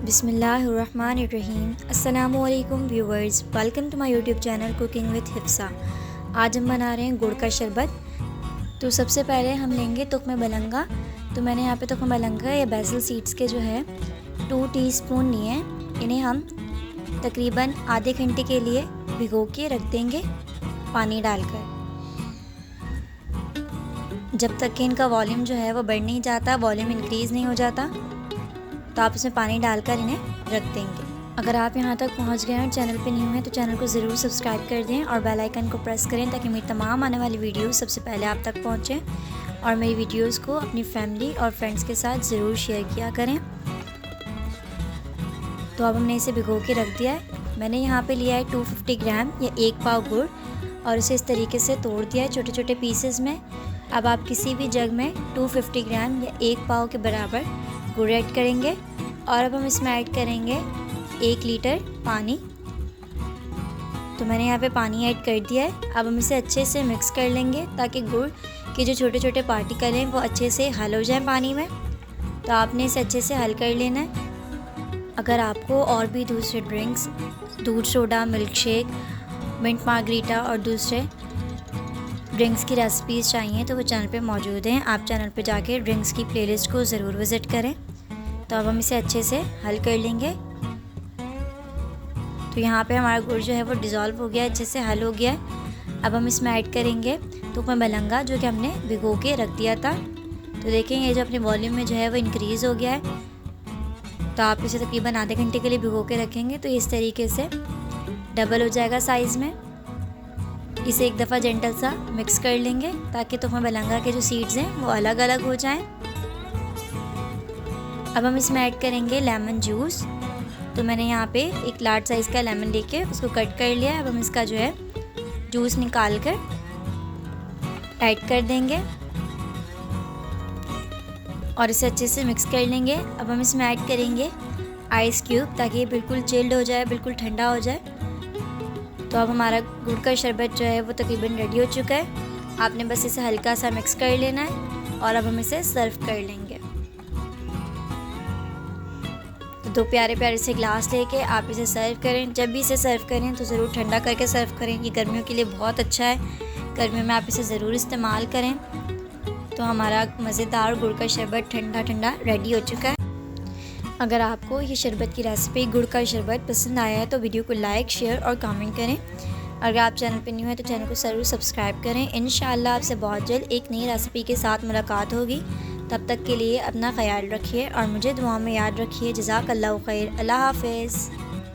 बिस्मिल्लाहिर्रहमानिर्रहीम। अस्सलामुअलैकुम viewers, welcome to my YouTube channel cooking with Hifsa. आज हम बना रहे हैं गुड़ का शरबत। तो सबसे पहले हम लेंगे तुख्म बलंगा। तो मैंने यहाँ पे तुख्म बलंगा या बैसिल सीड्स के जो है 2 टीस्पून लिए हैं। इन्हें हम तकरीबन आधे घंटे के लिए भिगो के रख देंगे पानी डालकर, जब तक कि इनका वॉल्यूम जो है वो बढ़ नहीं जाता, वॉल्यूम इंक्रीज़ नहीं हो जाता। तो आप इसमें पानी डालकर इन्हें रख देंगे। अगर आप यहाँ तक पहुँच गए हैं और चैनल पे न्यू हैं तो चैनल को ज़रूर सब्सक्राइब कर दें और बेल आइकन को प्रेस करें ताकि मेरी तमाम आने वाली वीडियोस सबसे पहले आप तक पहुँचें, और मेरी वीडियोस को अपनी फैमिली और फ्रेंड्स के साथ ज़रूर शेयर किया करें। तो अब हमने इसे भिगो के रख दिया है। मैंने यहाँ पर लिया है 250 ग्राम या 1 पाव गुड़, और इसे इस तरीके से तोड़ दिया है छोटे छोटे पीसेस में। अब आप किसी भी जग में 250 ग्राम या 1 पाव के बराबर गुड़ ऐड करेंगे, और अब हम इसमें ऐड करेंगे 1 लीटर पानी। तो मैंने यहाँ पे पानी ऐड कर दिया है। अब हम इसे अच्छे से मिक्स कर लेंगे ताकि गुड़ के जो छोटे छोटे पार्टिकल हैं वो अच्छे से हल हो जाएं पानी में। तो आपने इसे अच्छे से हल कर लेना है। अगर आपको और भी दूसरे ड्रिंक्स, दूध soda, milk shake, mint margarita और दूसरे ड्रिंक्स की रेसिपीज़ चाहिए तो वो चैनल पे मौजूद हैं। आप चैनल पे जाके ड्रिंक्स की प्लेलिस्ट को ज़रूर विज़िट करें। तो अब हम इसे अच्छे से हल कर लेंगे। तो यहाँ पे हमारा गुड़ जो है वो डिज़ोल्व हो गया, अच्छे से हल हो गया है। अब हम इसमें ऐड करेंगे तुख्म बलंगा जो कि हमने भिगो के रख दिया था। तो देखें ये जो अपने वॉल्यूम में जो है वो इंक्रीज़ हो गया है। तो आप इसे तकरीबन आधे घंटे के लिए भिगो के रखेंगे तो इस तरीके से डबल हो जाएगा साइज़ में। इसे एक दफ़ा जेंटल सा मिक्स कर लेंगे ताकि तुख्म बलंगा के जो सीड्स हैं वो अलग अलग हो जाएं। अब हम इसमें ऐड करेंगे लेमन जूस। तो मैंने यहाँ पे एक लार्ज साइज़ का लेमन लेके उसको कट कर लिया है। अब हम इसका जो है जूस निकाल कर ऐड कर देंगे और इसे अच्छे से मिक्स कर लेंगे। अब हम इसमें ऐड करेंगे आइस क्यूब ताकि ये बिल्कुल चिल्ड हो जाए, बिल्कुल ठंडा हो जाए। तो अब हमारा गुड़ का शरबत जो है वो तकरीबन रेडी हो चुका है। आपने बस इसे हल्का सा मिक्स कर लेना है और अब हम इसे सर्व कर लेंगे। तो 2 प्यारे प्यारे से ग्लास लेके आप इसे सर्व करें। जब भी इसे सर्व करें तो ज़रूर ठंडा करके सर्व करें। ये गर्मियों के लिए बहुत अच्छा है, गर्मियों में आप इसे ज़रूर इस्तेमाल करें। तो हमारा मज़ेदार गुड़ का शरबत ठंडा ठंडा रेडी हो चुका है। अगर आपको ये शरबत की रेसिपी गुड़ का शरबत पसंद आया है तो वीडियो को लाइक, शेयर और कमेंट करें। अगर आप चैनल पर न्यू हैं तो चैनल को ज़रूर सब्सक्राइब करें। इंशाअल्लाह आपसे बहुत जल्द एक नई रेसिपी के साथ मुलाकात होगी। तब तक के लिए अपना ख्याल रखिए और मुझे दुआ में याद रखिए। जज़ाकल्लाहु खैर। अल्लाह हाफ़िज़।